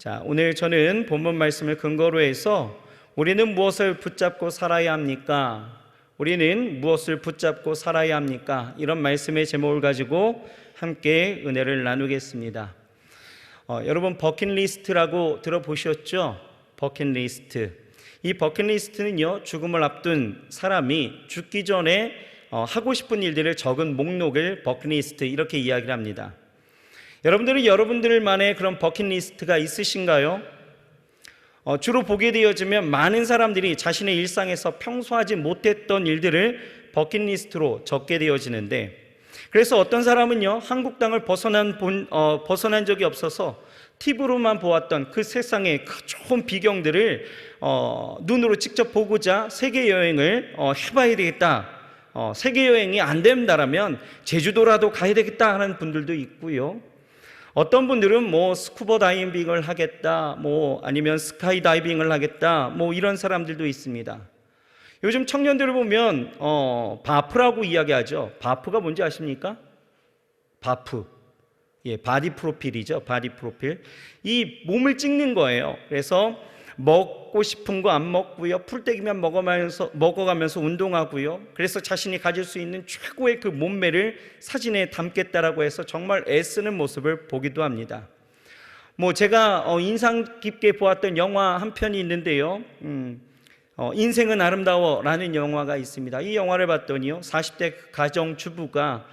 자, 오늘 저는 본문 말씀을 근거로 해서 우리는 무엇을 붙잡고 살아야 합니까? 우리는 무엇을 붙잡고 살아야 합니까? 이런 말씀의 제목을 가지고 함께 은혜를 나누겠습니다. 여러분 버킷리스트라고 들어보셨죠? 버킷리스트. 이 버킷리스트는요, 죽음을 앞둔 사람이 죽기 전에 하고 싶은 일들을 적은 목록을 버킷리스트 이렇게 이야기를 합니다. 여러분들은 여러분들만의 그런 버킷리스트가 있으신가요? 주로 보게 되어지면 많은 사람들이 자신의 일상에서 평소 하지 못했던 일들을 버킷리스트로 적게 되어지는데, 그래서 어떤 사람은요, 한국 땅을 벗어난 적이 없어서 TV로만 보았던 그 세상의 그 좋은 비경들을 눈으로 직접 보고자 세계 여행을 해봐야 되겠다. 세계 여행이 안 된다라면 제주도라도 가야 되겠다 하는 분들도 있고요. 어떤 분들은 스쿠버 다이빙을 하겠다, 아니면 스카이 다이빙을 하겠다, 이런 사람들도 있습니다. 요즘 청년들을 보면 바프라고 이야기하죠. 바프가 뭔지 아십니까? 바프. 예, 바디 프로필이죠. 바디 프로필. 이 몸을 찍는 거예요. 그래서 먹고 싶은 거 안 먹고요. 풀떼기만 먹어가면서 운동하고요. 그래서 자신이 가질 수 있는 최고의 그 몸매를 사진에 담겠다라고 해서 정말 애쓰는 모습을 보기도 합니다. 제가 인상 깊게 보았던 영화 한 편이 있는데요. 인생은 아름다워라는 영화가 있습니다. 이 영화를 봤더니요, 40대 가정주부가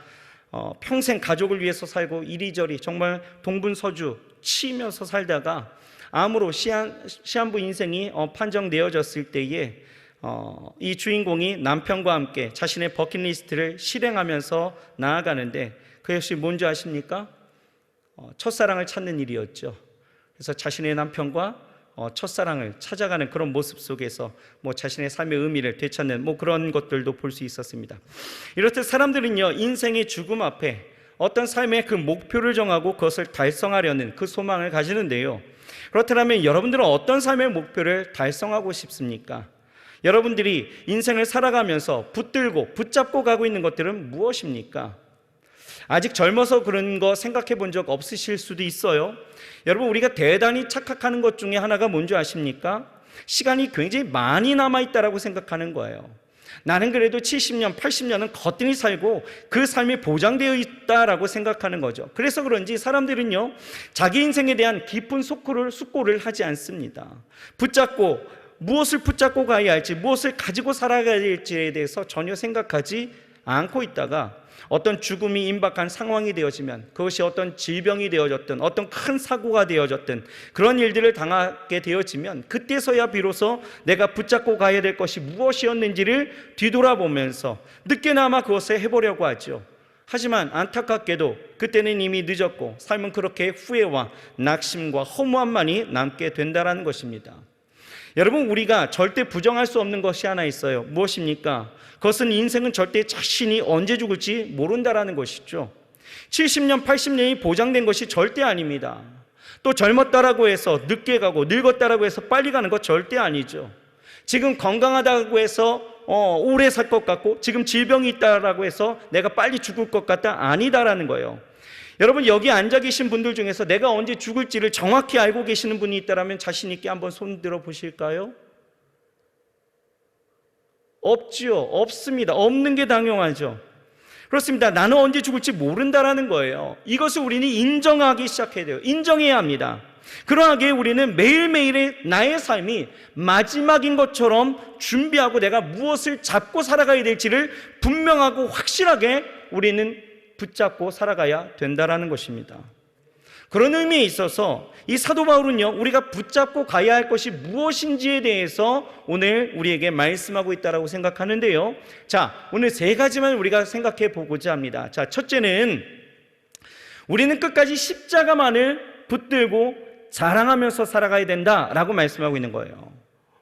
평생 가족을 위해서 살고 이리저리 정말 동분서주 치면서 살다가 암으로 시한부 인생이 판정되어졌을 때에 이 주인공이 남편과 함께 자신의 버킷리스트를 실행하면서 나아가는데, 그것이 뭔지 아십니까? 첫사랑을 찾는 일이었죠. 그래서 자신의 남편과 첫사랑을 찾아가는 그런 모습 속에서 자신의 삶의 의미를 되찾는 그런 것들도 볼 수 있었습니다. 이렇듯 사람들은요, 인생의 죽음 앞에 어떤 삶의 그 목표를 정하고 그것을 달성하려는 그 소망을 가지는데요. 그렇다면 여러분들은 어떤 삶의 목표를 달성하고 싶습니까? 여러분들이 인생을 살아가면서 붙잡고 가고 있는 것들은 무엇입니까? 아직 젊어서 그런 거 생각해 본 적 없으실 수도 있어요. 여러분, 우리가 대단히 착각하는 것 중에 하나가 뭔지 아십니까? 시간이 굉장히 많이 남아있다라고 생각하는 거예요. 나는 그래도 70년, 80년은 거뜬히 살고 그 삶이 보장되어 있다라고 생각하는 거죠. 그래서 그런지 사람들은요, 자기 인생에 대한 깊은 숙고를 하지 않습니다. 무엇을 붙잡고 가야 할지, 무엇을 가지고 살아가야 할지에 대해서 전혀 생각하지 않고 있다가 어떤 죽음이 임박한 상황이 되어지면, 그것이 어떤 질병이 되어졌든 어떤 큰 사고가 되어졌든 그런 일들을 당하게 되어지면, 그때서야 비로소 내가 붙잡고 가야 될 것이 무엇이었는지를 뒤돌아보면서 늦게나마 그것을 해보려고 하죠. 하지만 안타깝게도 그때는 이미 늦었고 삶은 그렇게 후회와 낙심과 허무함만이 남게 된다는 것입니다. 여러분, 우리가 절대 부정할 수 없는 것이 하나 있어요. 무엇입니까? 그것은 인생은 절대 자신이 언제 죽을지 모른다라는 것이죠. 70년, 80년이 보장된 것이 절대 아닙니다. 또 젊었다라고 해서 늦게 가고 늙었다라고 해서 빨리 가는 것 절대 아니죠. 지금 건강하다고 해서 오래 살 것 같고, 지금 질병이 있다라고 해서 내가 빨리 죽을 것 같다, 아니다라는 거예요. 여러분, 여기 앉아 계신 분들 중에서 내가 언제 죽을지를 정확히 알고 계시는 분이 있다면 자신 있게 한번 손 들어 보실까요? 없지요. 없습니다. 없는 게 당연하죠. 그렇습니다. 나는 언제 죽을지 모른다라는 거예요. 이것을 우리는 인정하기 시작해야 돼요. 인정해야 합니다. 그러하기에 우리는 매일매일의 나의 삶이 마지막인 것처럼 준비하고 내가 무엇을 잡고 살아가야 될지를 분명하고 확실하게 우리는 붙잡고 살아가야 된다라는 것입니다. 그런 의미에 있어서 이 사도 바울은요, 우리가 붙잡고 가야 할 것이 무엇인지에 대해서 오늘 우리에게 말씀하고 있다고 생각하는데요. 자, 오늘 세 가지만 우리가 생각해 보고자 합니다. 자, 첫째는 우리는 끝까지 십자가만을 붙들고 자랑하면서 살아가야 된다라고 말씀하고 있는 거예요.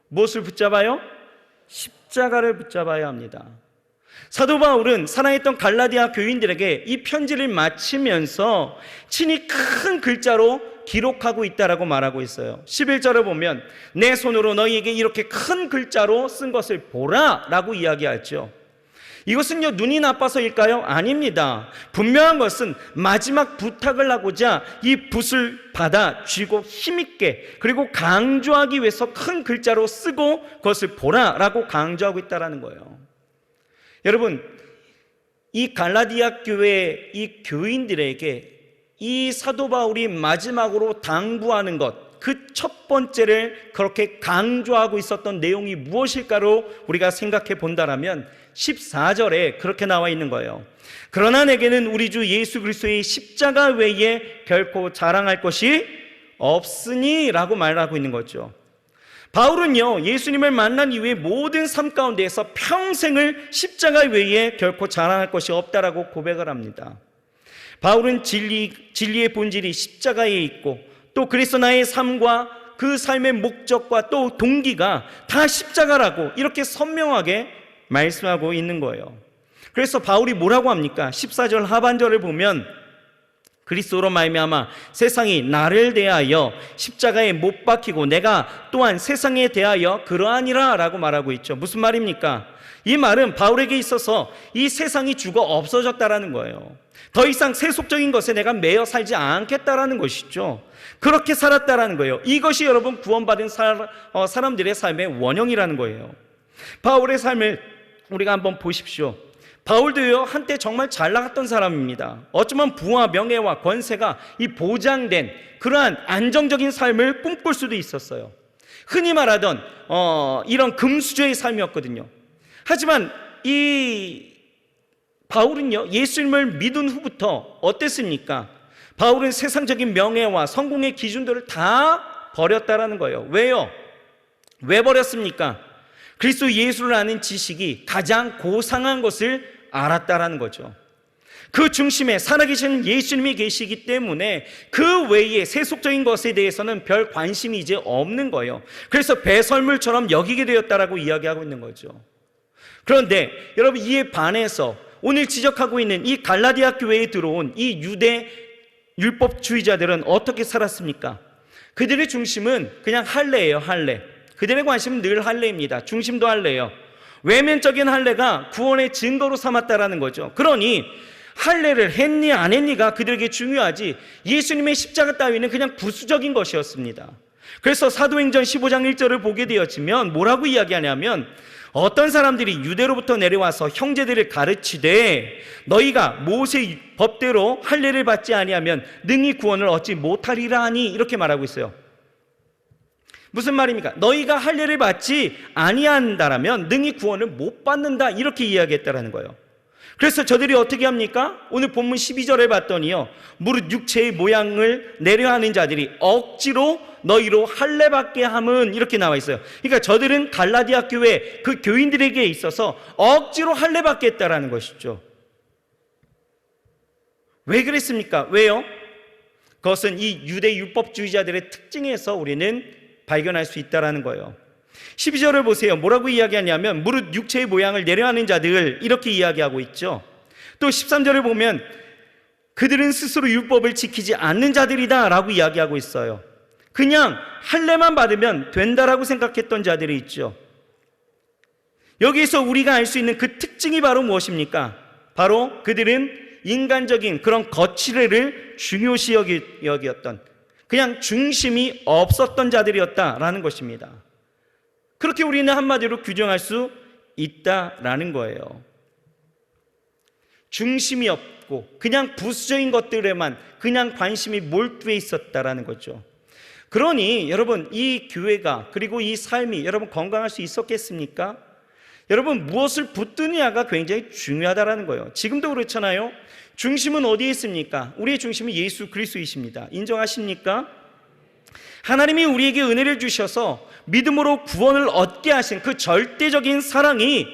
무엇을 붙잡아요? 십자가를 붙잡아야 합니다. 사도 바울은 살아있던 갈라디아 교인들에게 이 편지를 마치면서 친히 큰 글자로 기록하고 있다라고 말하고 있어요. 11절을 보면 내 손으로 너희에게 이렇게 큰 글자로 쓴 것을 보라 라고 이야기하죠. 이것은요, 눈이 나빠서일까요? 아닙니다. 분명한 것은 마지막 부탁을 하고자 이 붓을 받아 쥐고 힘있게, 그리고 강조하기 위해서 큰 글자로 쓰고 그것을 보라라고 강조하고 있다는 거예요. 여러분, 이 갈라디아 교회 이 교인들에게 이 사도 바울이 마지막으로 당부하는 것, 그 첫 번째를 그렇게 강조하고 있었던 내용이 무엇일까로 우리가 생각해 본다라면 14절에 그렇게 나와 있는 거예요. 그러나 내게는 우리 주 예수 그리스도의 십자가 외에 결코 자랑할 것이 없으니 라고 말하고 있는 거죠. 바울은요, 예수님을 만난 이후에 모든 삶 가운데에서 평생을 십자가 외에 결코 자랑할 것이 없다라고 고백을 합니다. 바울은 진리의 본질이 십자가에 있고, 또 그리스도 나의 삶과 그 삶의 목적과 또 동기가 다 십자가라고 이렇게 선명하게 말씀하고 있는 거예요. 그래서 바울이 뭐라고 합니까? 14절 하반절을 보면 그리스도로 말미암아 세상이 나를 대하여 십자가에 못 박히고 내가 또한 세상에 대하여 그러하니라 라고 말하고 있죠. 무슨 말입니까? 이 말은 바울에게 있어서 이 세상이 죽어 없어졌다라는 거예요. 더 이상 세속적인 것에 내가 매여 살지 않겠다라는 것이죠. 그렇게 살았다라는 거예요. 이것이 여러분 구원받은 사람들의 삶의 원형이라는 거예요. 바울의 삶을 우리가 한번 보십시오. 바울도요, 한때 정말 잘 나갔던 사람입니다. 어쩌면 부와 명예와 권세가 이 보장된 그러한 안정적인 삶을 꿈꿀 수도 있었어요. 흔히 말하던 이런 금수저의 삶이었거든요. 하지만 이 바울은요, 예수님을 믿은 후부터 어땠습니까? 바울은 세상적인 명예와 성공의 기준들을 다 버렸다라는 거예요. 왜요? 왜 버렸습니까? 그리스도 예수를 아는 지식이 가장 고상한 것을 알았다라는 거죠. 그 중심에 살아계신 예수님이 계시기 때문에 그 외에 세속적인 것에 대해서는 별 관심이 이제 없는 거예요. 그래서 배설물처럼 여기게 되었다라고 이야기하고 있는 거죠. 그런데 여러분, 이에 반해서 오늘 지적하고 있는 이 갈라디아 교회에 들어온 이 유대 율법주의자들은 어떻게 살았습니까? 그들의 중심은 그냥 할례예요. 할례. 그들의 관심은 늘 할례입니다. 중심도 할례예요. 외면적인 할례가 구원의 증거로 삼았다라는 거죠. 그러니 할례를 했니 안 했니가 그들에게 중요하지 예수님의 십자가 따위는 그냥 부수적인 것이었습니다. 그래서 사도행전 15장 1절을 보게 되어지면 뭐라고 이야기하냐면, 어떤 사람들이 유대로부터 내려와서 형제들을 가르치되 너희가 모세 법대로 할례를 받지 아니하면 능히 구원을 얻지 못하리라 하니, 이렇게 말하고 있어요. 무슨 말입니까? 너희가 할례를 받지 아니한다라면 능히 구원을 못 받는다, 이렇게 이야기했다라는 거예요. 그래서 저들이 어떻게 합니까? 오늘 본문 12절에 봤더니요, 무릇 육체의 모양을 내려하는 자들이 억지로 너희로 할례 받게 함은, 이렇게 나와 있어요. 그러니까 저들은 갈라디아 교회 그 교인들에게 있어서 억지로 할례 받게 했다라는 것이죠. 왜 그랬습니까? 왜요? 그것은 이 유대 율법주의자들의 특징에서 우리는 발견할 수 있다라는 거예요. 12절을 보세요. 뭐라고 이야기하냐면 무릇 육체의 모양을 내려하는 자들, 이렇게 이야기하고 있죠. 또 13절을 보면 그들은 스스로 율법을 지키지 않는 자들이다 라고 이야기하고 있어요. 그냥 할례만 받으면 된다라고 생각했던 자들이 있죠. 여기에서 우리가 알 수 있는 그 특징이 바로 무엇입니까? 바로 그들은 인간적인 그런 거칠애를 중요시 여기었던, 그냥 중심이 없었던 자들이었다라는 것입니다. 그렇게 우리는 한마디로 규정할 수 있다라는 거예요. 중심이 없고 그냥 부수적인 것들에만 그냥 관심이 몰두해 있었다라는 거죠. 그러니 여러분, 이 교회가 그리고 이 삶이 여러분 건강할 수 있었겠습니까? 여러분, 무엇을 붙드느냐가 굉장히 중요하다라는 거예요. 지금도 그렇잖아요. 중심은 어디에 있습니까? 우리의 중심은 예수 그리스도이십니다. 인정하십니까? 하나님이 우리에게 은혜를 주셔서 믿음으로 구원을 얻게 하신 그 절대적인 사랑이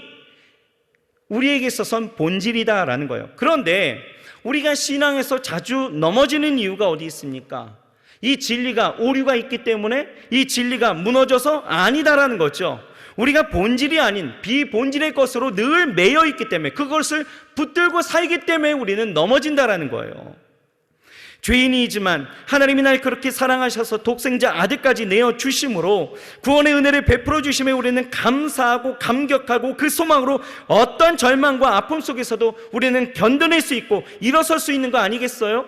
우리에게 있어서는 본질이다라는 거예요. 그런데 우리가 신앙에서 자주 넘어지는 이유가 어디 있습니까? 이 진리가 오류가 있기 때문에 이 진리가 무너져서 아니다라는 거죠. 우리가 본질이 아닌 비본질의 것으로 늘 매여 있기 때문에, 그것을 붙들고 살기 때문에 우리는 넘어진다라는 거예요. 죄인이지만 하나님이 날 그렇게 사랑하셔서 독생자 아들까지 내어주심으로 구원의 은혜를 베풀어 주심에 우리는 감사하고 감격하고 그 소망으로 어떤 절망과 아픔 속에서도 우리는 견뎌낼 수 있고 일어설 수 있는 거 아니겠어요?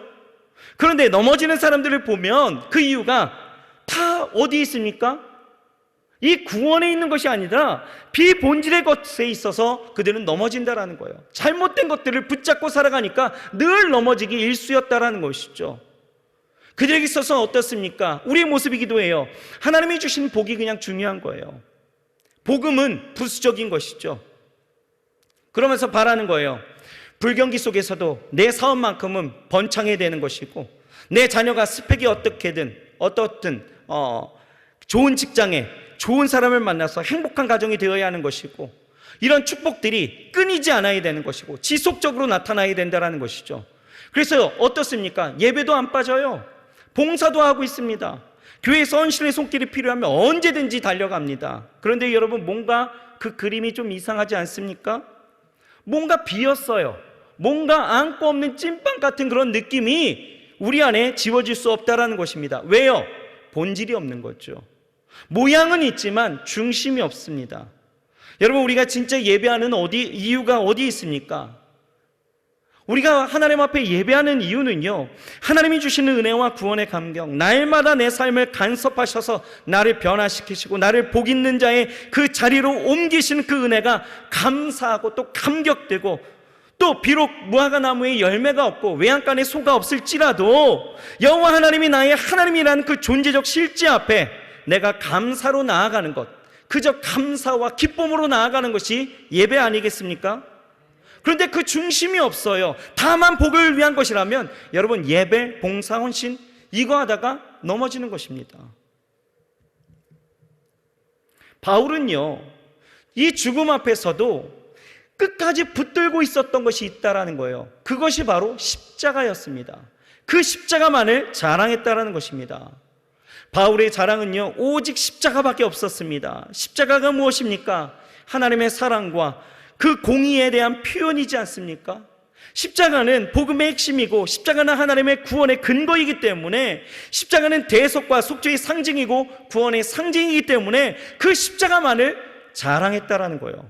그런데 넘어지는 사람들을 보면 그 이유가 다 어디 있습니까? 이 구원에 있는 것이 아니라 비본질의 것에 있어서 그들은 넘어진다라는 거예요. 잘못된 것들을 붙잡고 살아가니까 늘 넘어지기 일쑤였다라는 것이죠. 그들에게 있어서 어떻습니까? 우리의 모습이기도 해요. 하나님이 주신 복이 그냥 중요한 거예요. 복음은 부수적인 것이죠. 그러면서 바라는 거예요. 불경기 속에서도 내 사업만큼은 번창해야 되는 것이고, 내 자녀가 스펙이 어떻든 좋은 직장에 좋은 사람을 만나서 행복한 가정이 되어야 하는 것이고, 이런 축복들이 끊이지 않아야 되는 것이고 지속적으로 나타나야 된다는 것이죠. 그래서 어떻습니까? 예배도 안 빠져요. 봉사도 하고 있습니다. 교회에서 헌신의 손길이 필요하면 언제든지 달려갑니다. 그런데 여러분, 뭔가 그 그림이 좀 이상하지 않습니까? 뭔가 비었어요. 뭔가 안고 없는 찐빵 같은 그런 느낌이 우리 안에 지워질 수 없다는 것입니다. 왜요? 본질이 없는 거죠. 모양은 있지만 중심이 없습니다. 여러분, 우리가 진짜 예배하는 이유가 어디 있습니까? 우리가 하나님 앞에 예배하는 이유는요, 하나님이 주시는 은혜와 구원의 감격, 날마다 내 삶을 간섭하셔서 나를 변화시키시고 나를 복 있는 자의 그 자리로 옮기시는 그 은혜가 감사하고 또 감격되고, 또 비록 무화과 나무에 열매가 없고 외양간에 소가 없을지라도 여호와 하나님이 나의 하나님이라는 그 존재적 실제 앞에 내가 감사로 나아가는 것, 그저 감사와 기쁨으로 나아가는 것이 예배 아니겠습니까? 그런데 그 중심이 없어요. 다만 복을 위한 것이라면 여러분, 예배, 봉사, 헌신 이거 하다가 넘어지는 것입니다. 바울은요, 이 죽음 앞에서도 끝까지 붙들고 있었던 것이 있다라는 거예요. 그것이 바로 십자가였습니다. 그 십자가만을 자랑했다라는 것입니다. 바울의 자랑은요, 오직 십자가밖에 없었습니다. 십자가가 무엇입니까? 하나님의 사랑과 그 공의에 대한 표현이지 않습니까? 십자가는 복음의 핵심이고, 십자가는 하나님의 구원의 근거이기 때문에, 십자가는 대속과 속죄의 상징이고 구원의 상징이기 때문에 그 십자가만을 자랑했다라는 거예요.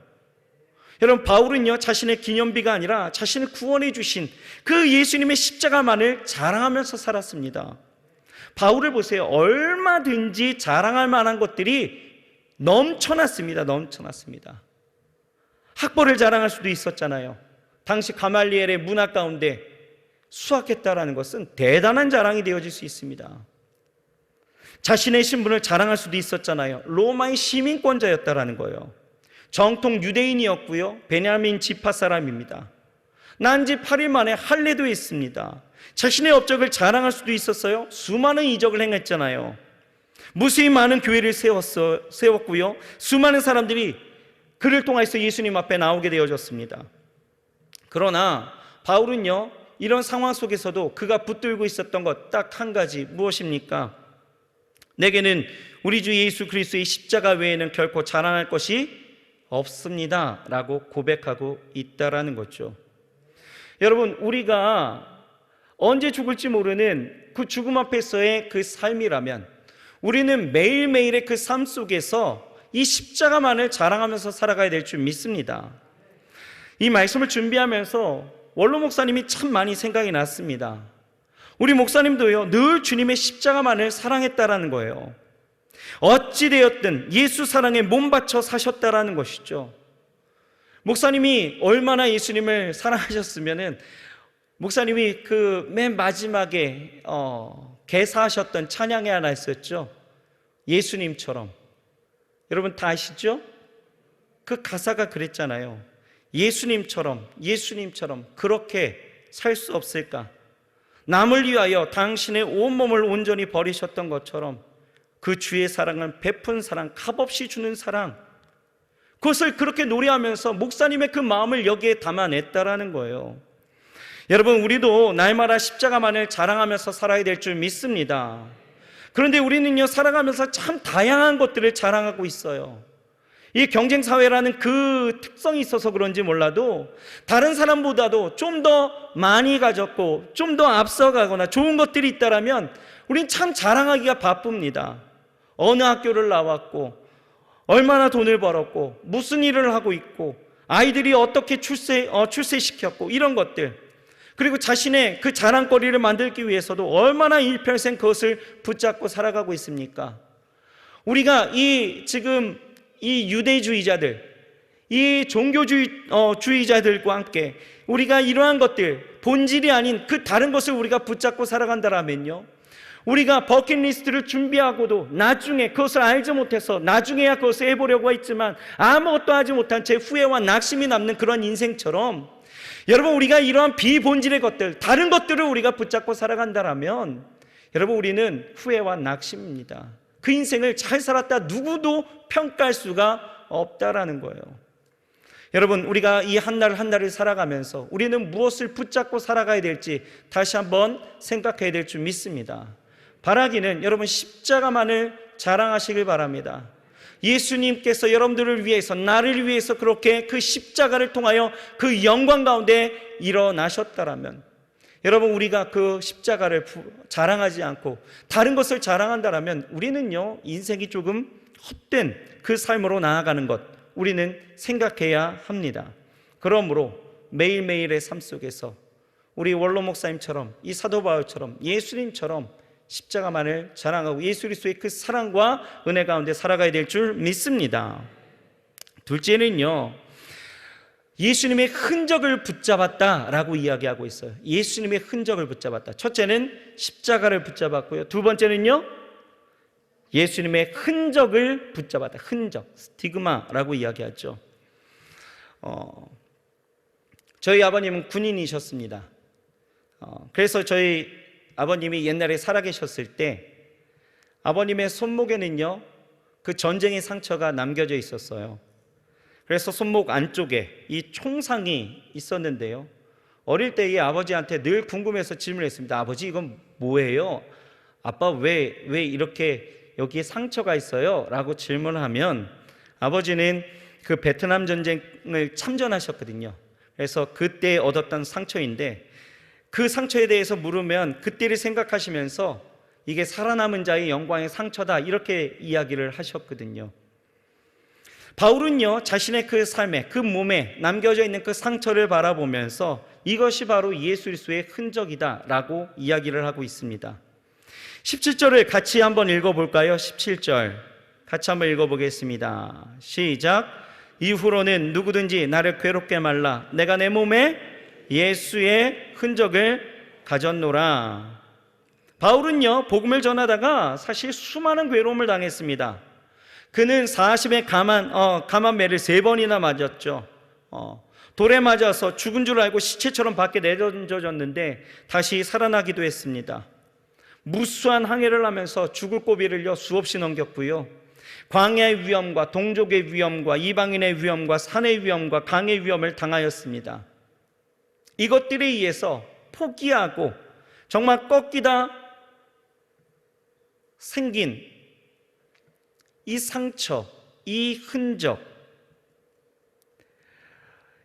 여러분, 바울은요, 자신의 기념비가 아니라 자신을 구원해 주신 그 예수님의 십자가만을 자랑하면서 살았습니다. 바울을 보세요. 얼마든지 자랑할 만한 것들이 넘쳐났습니다. 학벌을 자랑할 수도 있었잖아요. 당시 가말리엘의 문화 가운데 수학했다라는 것은 대단한 자랑이 되어질 수 있습니다. 자신의 신분을 자랑할 수도 있었잖아요. 로마의 시민권자였다라는 거예요. 정통 유대인이었고요, 베냐민 지파 사람입니다. 난 지 8일 만에 할례도 했습니다. 자신의 업적을 자랑할 수도 있었어요. 수많은 이적을 행했잖아요. 무수히 많은 교회를 세웠고요, 수많은 사람들이 그를 통해서 예수님 앞에 나오게 되어졌습니다. 그러나 바울은요, 이런 상황 속에서도 그가 붙들고 있었던 것 딱 한 가지, 무엇입니까? 내게는 우리 주 예수 그리스도의 십자가 외에는 결코 자랑할 것이 없습니다 라고 고백하고 있다라는 거죠. 여러분, 우리가 언제 죽을지 모르는 그 죽음 앞에서의 그 삶이라면 우리는 매일매일의 그 삶 속에서 이 십자가만을 자랑하면서 살아가야 될 줄 믿습니다. 이 말씀을 준비하면서 원로 목사님이 참 많이 생각이 났습니다. 우리 목사님도요, 늘 주님의 십자가만을 사랑했다라는 거예요. 어찌되었든 예수 사랑에 몸 바쳐 사셨다라는 것이죠. 목사님이 얼마나 예수님을 사랑하셨으면은 목사님이 그 맨 마지막에 개사하셨던 찬양이 하나 있었죠. 예수님처럼. 여러분 다 아시죠? 그 가사가 그랬잖아요. 예수님처럼 그렇게 살 수 없을까? 남을 위하여 당신의 온몸을 온전히 버리셨던 것처럼 그 주의 사랑은 베푼 사랑, 값없이 주는 사랑, 그것을 그렇게 노래하면서 목사님의 그 마음을 여기에 담아냈다라는 거예요. 여러분, 우리도 날마다 십자가만을 자랑하면서 살아야 될 줄 믿습니다. 그런데 우리는요, 살아가면서 참 다양한 것들을 자랑하고 있어요. 이 경쟁사회라는 그 특성이 있어서 그런지 몰라도 다른 사람보다도 좀 더 많이 가졌고 좀 더 앞서가거나 좋은 것들이 있다면 우린 참 자랑하기가 바쁩니다. 어느 학교를 나왔고 얼마나 돈을 벌었고 무슨 일을 하고 있고 아이들이 어떻게 출세시켰고 이런 것들, 그리고 자신의 그 자랑거리를 만들기 위해서도 얼마나 일평생 그것을 붙잡고 살아가고 있습니까? 우리가 지금 이 유대주의자들, 이 종교주의자들과 함께 우리가 이러한 것들, 본질이 아닌 그 다른 것을 우리가 붙잡고 살아간다면요, 우리가 버킷리스트를 준비하고도 나중에 그것을 알지 못해서 나중에야 그것을 해보려고 했지만 아무것도 하지 못한 채 후회와 낙심이 남는 그런 인생처럼, 여러분, 우리가 이러한 비본질의 것들, 다른 것들을 우리가 붙잡고 살아간다면 여러분, 우리는 후회와 낙심입니다. 그 인생을 잘 살았다 누구도 평가할 수가 없다라는 거예요. 여러분, 우리가 이 한 날 한 날을 살아가면서 우리는 무엇을 붙잡고 살아가야 될지 다시 한번 생각해야 될 줄 믿습니다. 바라기는 여러분 십자가만을 자랑하시길 바랍니다. 예수님께서 여러분들을 위해서, 나를 위해서 그렇게 그 십자가를 통하여 그 영광 가운데 일어나셨다라면, 여러분, 우리가 그 십자가를 자랑하지 않고 다른 것을 자랑한다라면 우리는요, 인생이 조금 헛된 그 삶으로 나아가는 것, 우리는 생각해야 합니다. 그러므로 매일매일의 삶 속에서 우리 원로 목사님처럼, 이 사도 바울처럼, 예수님처럼 십자가만을 자랑하고 예수 그리스도의 그 사랑과 은혜 가운데 살아가야 될 줄 믿습니다. 둘째는요, 예수님의 흔적을 붙잡았다라고 이야기하고 있어요. 예수님의 흔적을 붙잡았다. 첫째는 십자가를 붙잡았고요. 두 번째는요, 예수님의 흔적을 붙잡았다. 흔적, 스티그마라고 이야기하죠. 저희 아버님은 군인이셨습니다. 그래서 저희 아버님이 옛날에 살아계셨을 때 아버님의 손목에는요, 그 전쟁의 상처가 남겨져 있었어요. 그래서 손목 안쪽에 이 총상이 있었는데요, 어릴 때 이 아버지한테 늘 궁금해서 질문했습니다. 아버지, 이건 뭐예요? 아빠, 왜 이렇게 여기에 상처가 있어요? 라고 질문하면 아버지는 그 베트남 전쟁을 참전하셨거든요. 그래서 그때 얻었던 상처인데 그 상처에 대해서 물으면 그때를 생각하시면서 이게 살아남은 자의 영광의 상처다, 이렇게 이야기를 하셨거든요. 바울은요, 자신의 그 삶에, 그 몸에 남겨져 있는 그 상처를 바라보면서 이것이 바로 예수 그리스도의 흔적이다 라고 이야기를 하고 있습니다. 17절을 같이 한번 읽어볼까요? 17절 같이 한번 읽어보겠습니다. 시작. 이후로는 누구든지 나를 괴롭게 말라. 내가 내 몸에 예수의 흔적을 가졌노라. 바울은요, 복음을 전하다가 사실 수많은 괴로움을 당했습니다. 그는 40의 가만매를 3번이나 맞았죠. 돌에 맞아서 죽은 줄 알고 시체처럼 밖에 내던져졌는데 다시 살아나기도 했습니다. 무수한 항해를 하면서 죽을 고비를요 수없이 넘겼고요, 광야의 위험과 동족의 위험과 이방인의 위험과 산의 위험과 강의 위험을 당하였습니다. 이것들에 의해서 포기하고 정말 꺾이다 생긴 이 상처, 이 흔적,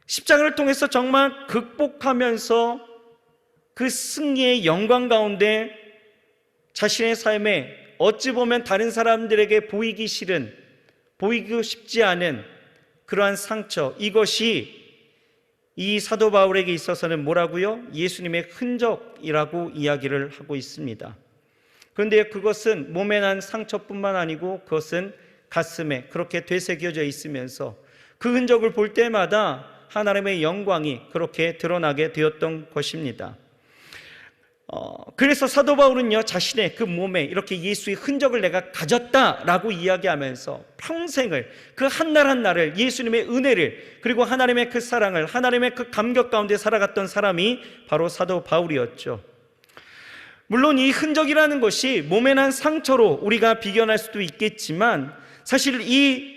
십자가를 통해서 정말 극복하면서 그 승리의 영광 가운데 자신의 삶에 어찌 보면 다른 사람들에게 보이기 싫은, 보이고 싶지 않은 그러한 상처, 이것이 이 사도 바울에게 있어서는 뭐라고요? 예수님의 흔적이라고 이야기를 하고 있습니다. 그런데 그것은 몸에 난 상처뿐만 아니고 그것은 가슴에 그렇게 되새겨져 있으면서 그 흔적을 볼 때마다 하나님의 영광이 그렇게 드러나게 되었던 것입니다. 그래서 사도 바울은요, 자신의 그 몸에 이렇게 예수의 흔적을 내가 가졌다라고 이야기하면서 평생을 그 한 날 한 날을 예수님의 은혜를, 그리고 하나님의 그 사랑을, 하나님의 그 감격 가운데 살아갔던 사람이 바로 사도 바울이었죠. 물론 이 흔적이라는 것이 몸에 난 상처로 우리가 비견할 수도 있겠지만, 사실 이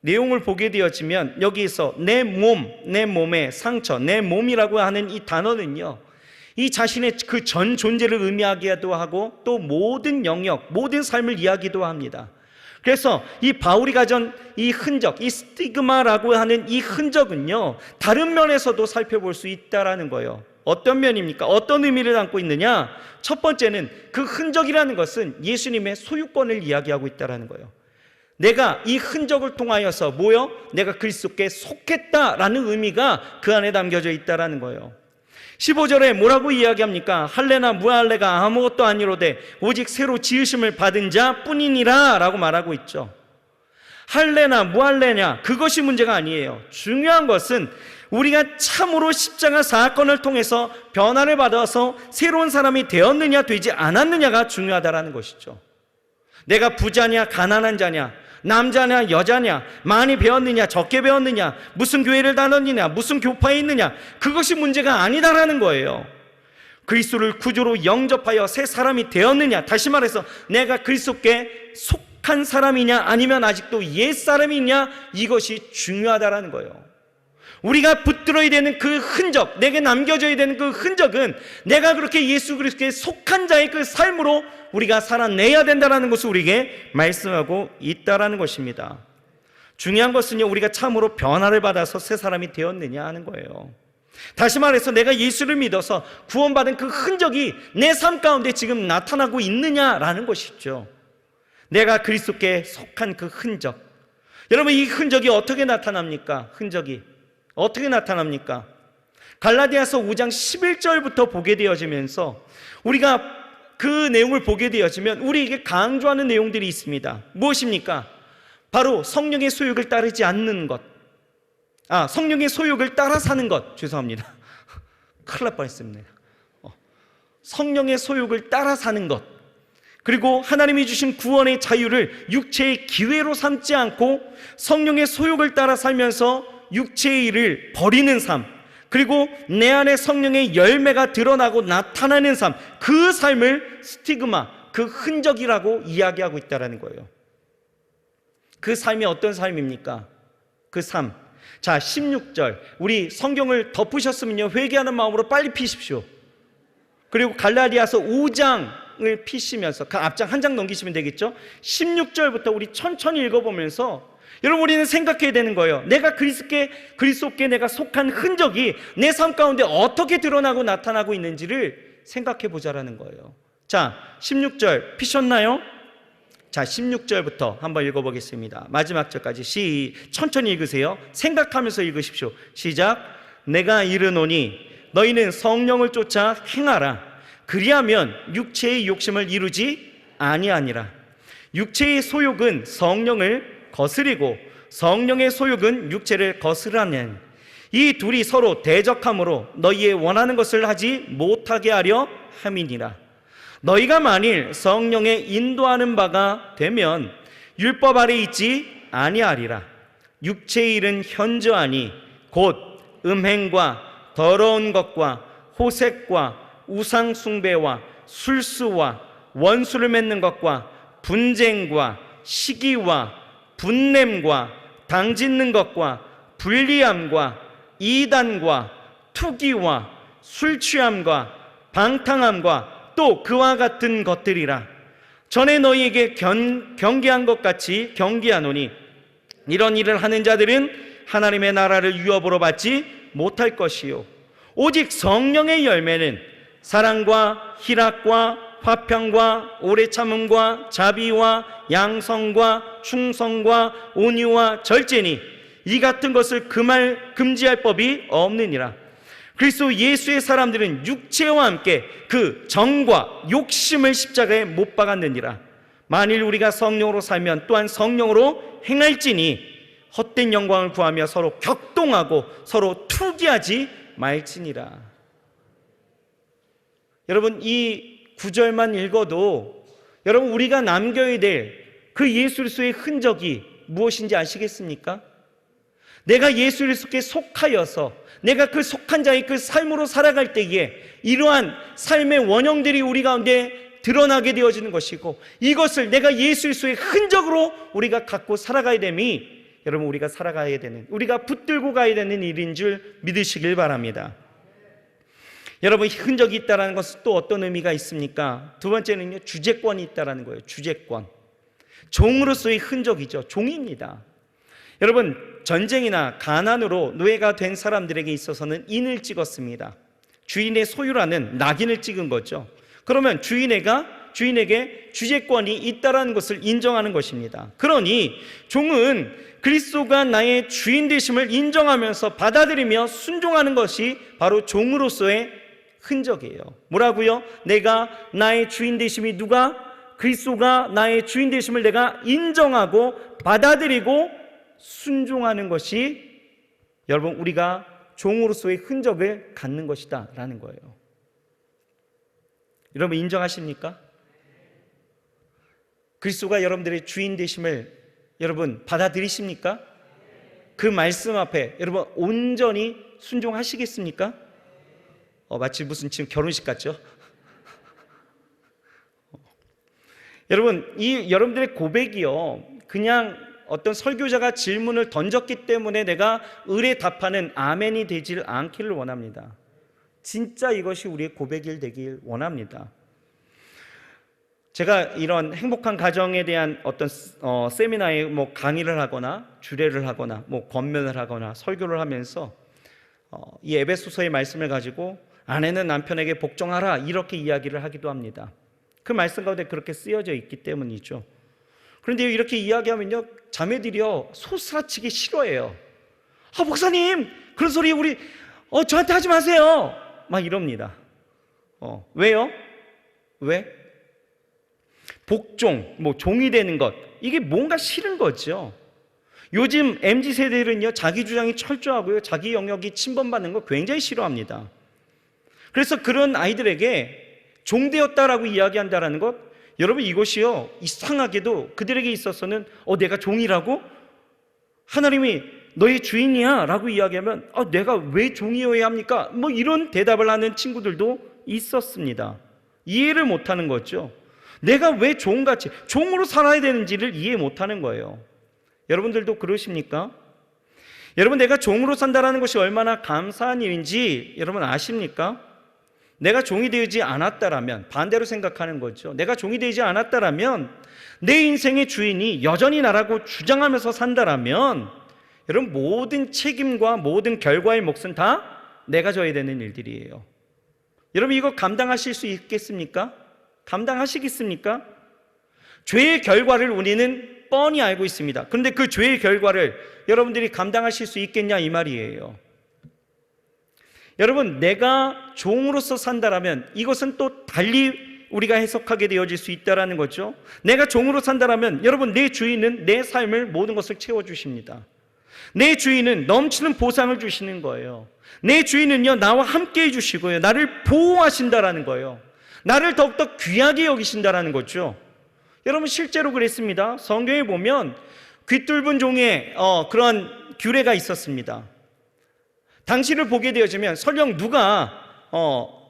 내용을 보게 되어지면 여기에서 내 몸의 상처, 내 몸이라고 하는 이 단어는요, 이 자신의 그 전 존재를 의미하기도 하고 또 모든 영역, 모든 삶을 이야기도 합니다. 그래서 이 바울이 가진 이 흔적, 이 스티그마라고 하는 이 흔적은요, 다른 면에서도 살펴볼 수 있다라는 거예요. 어떤 면입니까? 어떤 의미를 담고 있느냐? 첫 번째는 그 흔적이라는 것은 예수님의 소유권을 이야기하고 있다라는 거예요. 내가 이 흔적을 통하여서 뭐요? 내가 그리스도께 속했다라는 의미가 그 안에 담겨져 있다라는 거예요. 15절에 뭐라고 이야기합니까? 할례나 무할례가 아무것도 아니로되 오직 새로 지으심을 받은 자 뿐이니라 라고 말하고 있죠. 할례나 무할례냐, 그것이 문제가 아니에요. 중요한 것은 우리가 참으로 십자가 사건을 통해서 변화를 받아서 새로운 사람이 되었느냐 되지 않았느냐가 중요하다라는 것이죠. 내가 부자냐 가난한 자냐, 남자냐 여자냐, 많이 배웠느냐 적게 배웠느냐, 무슨 교회를 다녔느냐, 무슨 교파에 있느냐, 그것이 문제가 아니다라는 거예요. 그리스도를 구주로 영접하여 새 사람이 되었느냐, 다시 말해서 내가 그리스도께 속한 사람이냐 아니면 아직도 옛 사람이냐, 이것이 중요하다라는 거예요. 우리가 붙들어야 되는 그 흔적, 내게 남겨져야 되는 그 흔적은 내가 그렇게 예수 그리스도께 속한 자의 그 삶으로 우리가 살아내야 된다는 것을 우리에게 말씀하고 있다는 것입니다. 중요한 것은요, 우리가 참으로 변화를 받아서 새 사람이 되었느냐 하는 거예요. 다시 말해서 내가 예수를 믿어서 구원받은 그 흔적이 내 삶 가운데 지금 나타나고 있느냐라는 것이죠. 내가 그리스도께 속한 그 흔적. 여러분, 이 흔적이 어떻게 나타납니까? 흔적이 어떻게 나타납니까? 갈라디아서 5장 11절부터 보게 되어지면서 우리가 그 내용을 보게 되어지면 우리에게 강조하는 내용들이 있습니다. 무엇입니까? 바로 성령의 소욕을 따르지 않는 것. 성령의 소욕을 따라 사는 것. 죄송합니다. 큰일 날 뻔했습니다. 성령의 소욕을 따라 사는 것. 그리고 하나님이 주신 구원의 자유를 육체의 기회로 삼지 않고 성령의 소욕을 따라 살면서 육체의 일을 버리는 삶, 그리고 내 안에 성령의 열매가 드러나고 나타나는 삶, 그 삶을 스티그마, 그 흔적이라고 이야기하고 있다는 거예요. 그 삶이 어떤 삶입니까? 그 삶. 자, 16절, 우리 성경을 덮으셨으면요, 회개하는 마음으로 빨리 피십시오. 그리고 갈라디아서 5장을 피시면서 그 앞장 한 장 넘기시면 되겠죠? 16절부터 우리 천천히 읽어보면서 여러분, 우리는 생각해야 되는 거예요. 내가 그리스도께 내가 속한 흔적이 내 삶 가운데 어떻게 드러나고 나타나고 있는지를 생각해 보자라는 거예요. 자, 16절 피셨나요? 자, 16절부터 한번 읽어보겠습니다. 마지막 절까지 천천히 읽으세요. 생각하면서 읽으십시오. 시작. 내가 이르노니 너희는 성령을 쫓아 행하라. 그리하면 육체의 욕심을 이루지 아니하니라. 육체의 소욕은 성령을 거스리고 성령의 소욕은 육체를 거스르는, 이 둘이 서로 대적함으로 너희의 원하는 것을 하지 못하게 하려 함이니라. 너희가 만일 성령의 인도하는 바가 되면 율법 아래 있지 아니하리라. 육체의 일은 현저하니 곧 음행과 더러운 것과 호색과 우상 숭배와 술수와 원수를 맺는 것과 분쟁과 시기와 분냄과 당짓는 것과 불리함과 이단과 투기와 술취함과 방탕함과 또 그와 같은 것들이라. 전에 너희에게 경계한 것 같이 경계하노니 이런 일을 하는 자들은 하나님의 나라를 유업으로 받지 못할 것이요 오직 성령의 열매는 사랑과 희락과 화평과 오래 참음과 자비와 양성과 충성과 온유와 절제니 이 같은 것을 금지할 법이 없느니라. 그리스도 예수의 사람들은 육체와 함께 그 정과 욕심을 십자가에 못 박았느니라. 만일 우리가 성령으로 살면 또한 성령으로 행할지니 헛된 영광을 구하며 서로 격동하고 서로 투기하지 말지니라. 여러분, 이 구절만 읽어도 여러분, 우리가 남겨야 될 그 예수 그리스도의 흔적이 무엇인지 아시겠습니까? 내가 예수 그리스도께 속하여서 내가 그 속한 자의 그 삶으로 살아갈 때에 이러한 삶의 원형들이 우리 가운데 드러나게 되어지는 것이고, 이것을 내가 예수 그리스도의 흔적으로 우리가 갖고 살아가야 됨이 여러분, 우리가 살아가야 되는, 우리가 붙들고 가야 되는 일인 줄 믿으시길 바랍니다. 여러분, 흔적이 있다는 것은 또 어떤 의미가 있습니까? 두 번째는요, 주제권이 있다는 거예요. 주제권. 종으로서의 흔적이죠. 종입니다. 여러분, 전쟁이나 가난으로 노예가 된 사람들에게 있어서는 인을 찍었습니다. 주인의 소유라는 낙인을 찍은 거죠. 그러면 주인에게 주재권이 있다라는 것을 인정하는 것입니다. 그러니 종은 그리스도가 나의 주인 되심을 인정하면서 받아들이며 순종하는 것이 바로 종으로서의 흔적이에요. 뭐라고요? 내가 나의 주인 되심이 그리스도가 나의 주인 되심을 내가 인정하고 받아들이고 순종하는 것이 여러분 우리가 종으로서의 흔적을 갖는 것이다 라는 거예요. 여러분 인정하십니까? 그리스도가 여러분들의 주인 되심을 여러분 받아들이십니까? 그 말씀 앞에 여러분 온전히 순종하시겠습니까? 마치 무슨 지금 결혼식 같죠? 여러분 이 여러분들의 고백이요 그냥 어떤 설교자가 질문을 던졌기 때문에 내가 의뢰 답하는 아멘이 되질 않기를 원합니다. 진짜 이것이 우리의 고백일 되길 원합니다. 제가 이런 행복한 가정에 대한 어떤 세미나에 강의를 하거나 주례를 하거나 권면을 하거나 설교를 하면서 이 에베소서의 말씀을 가지고 아내는 남편에게 복종하라 이렇게 이야기를 하기도 합니다. 그 말씀 가운데 그렇게 쓰여져 있기 때문이죠. 그런데 이렇게 이야기하면요 자매들이요 소스라치기 싫어해요. 목사님 그런 소리 우리 저한테 하지 마세요 막 이럽니다. 왜요? 왜? 복종, 종이 되는 것 이게 뭔가 싫은 거죠. 요즘 MZ세대들은요 자기 주장이 철저하고요 자기 영역이 침범받는 거 굉장히 싫어합니다. 그래서 그런 아이들에게 종되었다라고 이야기한다라는 것 여러분 이것이요 이상하게도 그들에게 있어서는 내가 종이라고? 하나님이 너의 주인이야 라고 이야기하면 내가 왜 종이어야 합니까? 이런 대답을 하는 친구들도 있었습니다. 이해를 못하는 거죠. 내가 왜 종같이 종으로 살아야 되는지를 이해 못하는 거예요. 여러분들도 그러십니까? 여러분 내가 종으로 산다는 것이 얼마나 감사한 일인지 여러분 아십니까? 내가 종이 되지 않았다라면 반대로 생각하는 거죠. 내가 종이 되지 않았다라면 내 인생의 주인이 여전히 나라고 주장하면서 산다라면 여러분 모든 책임과 모든 결과의 몫은 다 내가 져야 되는 일들이에요. 여러분 이거 감당하실 수 있겠습니까? 감당하시겠습니까? 죄의 결과를 우리는 뻔히 알고 있습니다. 그런데 그 죄의 결과를 여러분들이 감당하실 수 있겠냐 이 말이에요. 여러분 내가 종으로서 산다라면 이것은 또 달리 우리가 해석하게 되어질 수 있다는 거죠. 내가 종으로 산다라면 여러분 내 주인은 내 삶을 모든 것을 채워주십니다. 내 주인은 넘치는 보상을 주시는 거예요. 내 주인은요 나와 함께 해주시고요 나를 보호하신다라는 거예요. 나를 더욱더 귀하게 여기신다라는 거죠. 여러분 실제로 그랬습니다. 성경에 보면 귀뚫은 종의 그런 규례가 있었습니다. 당시를 보게 되어지면 설령 누가